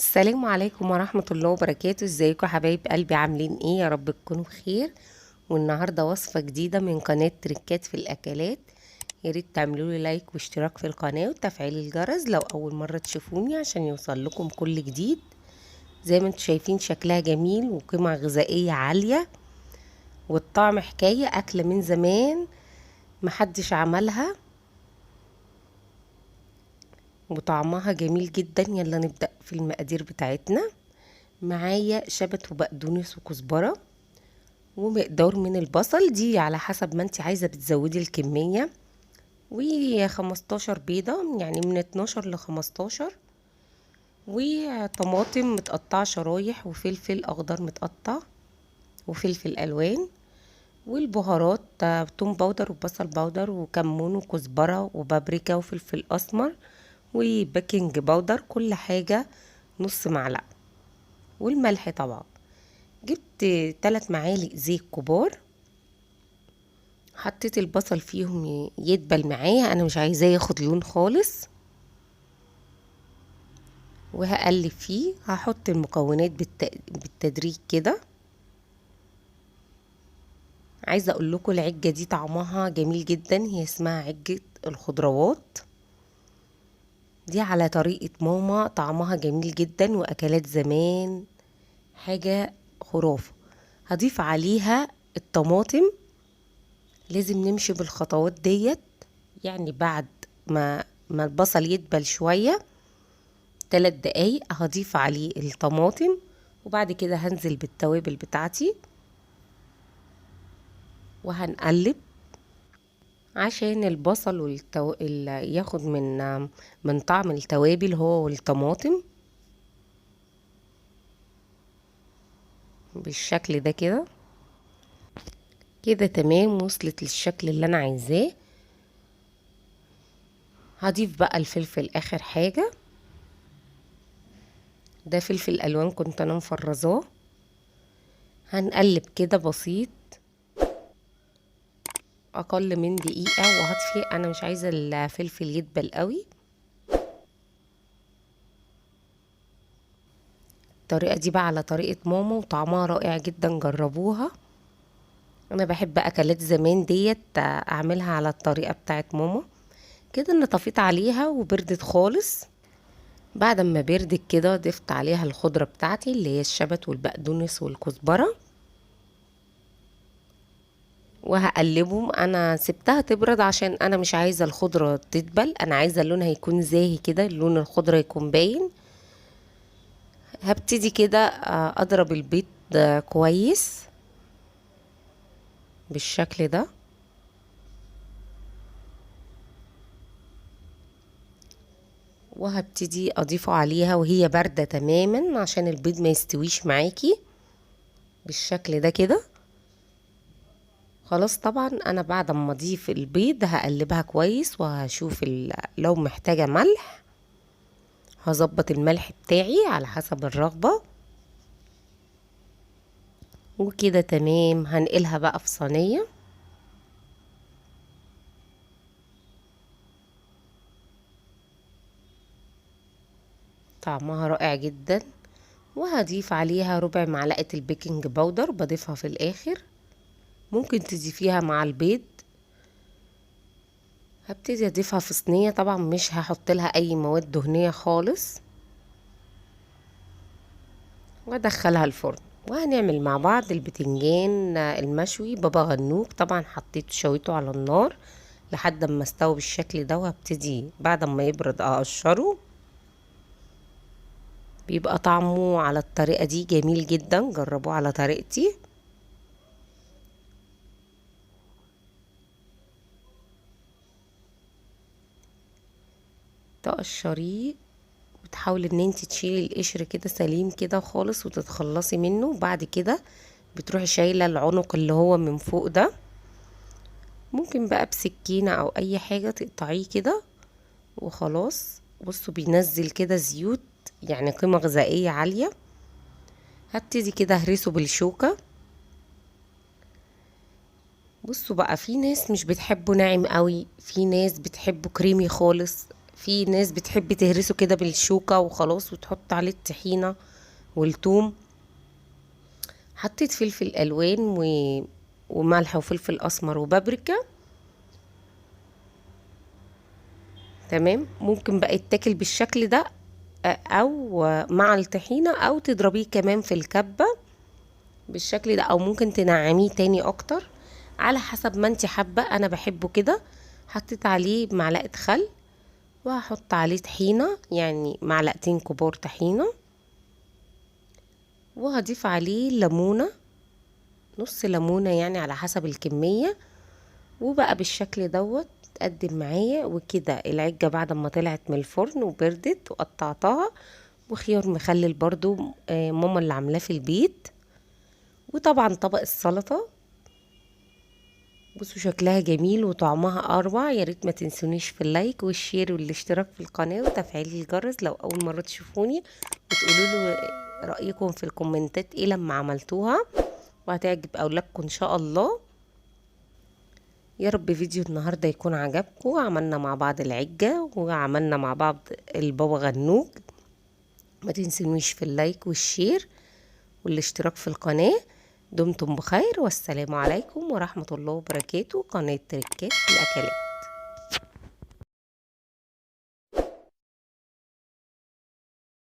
السلام عليكم ورحمة الله وبركاته. ازيكم يا حبايب قلبي؟ عاملين ايه؟ يا رب تكونوا بخير. والنهاردة وصفة جديدة من قناة تركات في الأكلات. يا ريت تعملوا لي لايك واشتراك في القناة وتفعيل الجرس لو أول مرة تشوفوني عشان يوصل لكم كل جديد. زي ما انتم شايفين شكلها جميل وقيمة غذائية عالية، والطعم حكاية. أكلة من زمان محدش عملها وطعمها جميل جدا. يلا نبدأ في المقادير بتاعتنا. معايا شبت وبقدونس وكزبرة ومقدار من البصل، دي على حسب ما انت عايزة بتزودي الكمية. و15 بيضة، يعني من 12 ل15. وطماطم متقطعة شرايح، وفلفل اخضر متقطع، وفلفل الوان. والبهارات توم باودر وبصل باودر وكمون وكزبرة وبابريكا وفلفل اسمر وبيكنج باودر، كل حاجة نص معلقة. والملح طبعا. جبت 3 معالق زيت كبار، حطيت البصل فيهم يدبل معايا، انا مش عايزاه ياخد لون خالص. وهقلب فيه، هحط المكونات بالتدريج كده. عايزه اقول لكم العجه دي طعمها جميل جدا، هي اسمها عجه الخضروات. دي على طريقه ماما، طعمها جميل جدا واكلات زمان حاجه خرافه. هضيف عليها الطماطم. لازم نمشي بالخطوات ديت. يعني بعد ما البصل يدبل شويه 3 دقايق هضيف عليه الطماطم، وبعد كده هنزل بالتوابل بتاعتي وهنقلب عشان البصل ياخد من طعم التوابل هو والطماطم بالشكل ده كده. كده تمام، وصلت للشكل اللي انا عايزاه. هضيف بقى الفلفل اخر حاجة. ده فلفل الوان كنت انا مفرزاه. هنقلب كده بسيط اقل من دقيقة، وهطفي. انا مش عايزة الفلفل يدبل قوي. الطريقة دي بقى على طريقة ماما وطعمها رائع جدا، جربوها. انا بحب اكلات زمان ديت اعملها على الطريقة بتاعت ماما. كده انا طفيت عليها وبردت خالص. بعد ما بردت كده ضفت عليها الخضرة بتاعتي اللي هي الشبت والبقدونس والكزبرة، وهقلبهم. انا سبتها تبرد عشان انا مش عايزة الخضرة تدبل، انا عايزة لونها يكون زاهي كده، لون الخضرة يكون باين. هبتدي كده اضرب البيض كويس بالشكل ده. وهبتدي اضيفه عليها وهي باردة تماما عشان البيض ما يستويش معاكي بالشكل ده كده. خلاص، طبعا انا بعد ما اضيف البيض هقلبها كويس وهشوف لو محتاجة ملح. هظبط الملح بتاعي على حسب الرغبة. وكده تمام، هنقلها بقى في صينية. طعمها رائع جدا. وهضيف عليها ربع معلقة البيكنج باودر، بضيفها في الاخر. ممكن تضيفيها مع البيض. هبتدي اضيفها في صينية، طبعا مش هحط لها اي مواد دهنية خالص. وادخلها الفرن. وهنعمل مع بعض البتنجان المشوي بابا غنوج. طبعا حطيته شويته على النار لحد ما استوى بالشكل ده، وهبتدي بعد ما يبرد اقشره. بيبقى طعمه على الطريقة دي جميل جدا، جربوه على طريقتي. تقشريه بتحاولي ان انت تشيلي القشر كده سليم كده خالص وتتخلصي منه. بعد كده بتروحي شايله العنق اللي هو من فوق ده. ممكن بقى بسكينه او اي حاجه تقطعيه كده وخلاص. بصوا بينزل كده زيوت، يعني قيمه غذائيه عاليه. هبتدي كده اهرسه بالشوكه. بصوا بقى، في ناس مش بتحبه ناعم قوي، في ناس بتحبه كريمي خالص. في ناس بتحب تهرسه كده بالشوكة وخلاص وتحط عليه الطحينة والثوم. حطيت فلفل الوان وملح وفلفل اسمر وبابريكا. تمام. ممكن بقى يتاكل بالشكل ده او مع الطحينة، او تضربيه كمان في الكبة بالشكل ده، او ممكن تنعميه تاني اكتر على حسب ما انت حابة. انا بحبه كده. حطيت عليه معلقة خل، وهحط عليه طحينة، يعني معلقتين كبار طحينة، وهضيف عليه ليمونة، نص ليمونة يعني على حسب الكمية. وبقى بالشكل دوت تقدم معايا. وكده العجة بعد ما طلعت من الفرن وبردت وقطعتها، وخيار مخلل برضو ماما اللي عاملاه في البيت. وطبعا طبق السلطة. بصوا شكلها جميل وطعمها اروع. يا ريت ما تنسونيش في اللايك والشير والاشتراك في القناة وتفعيل الجرس لو اول مرة تشوفوني، وتقولوا له رأيكم في الكومنتات ايه لما عملتوها، وهتعجب اولادكم ان شاء الله. يا رب فيديو النهاردة يكون عجبكم. عملنا مع بعض العجة وعملنا مع بعض البابا غنوج. ما تنسونيش في اللايك والشير والاشتراك في القناة. دمتم بخير، والسلام عليكم ورحمة الله وبركاته. قناة تركات الأكلات.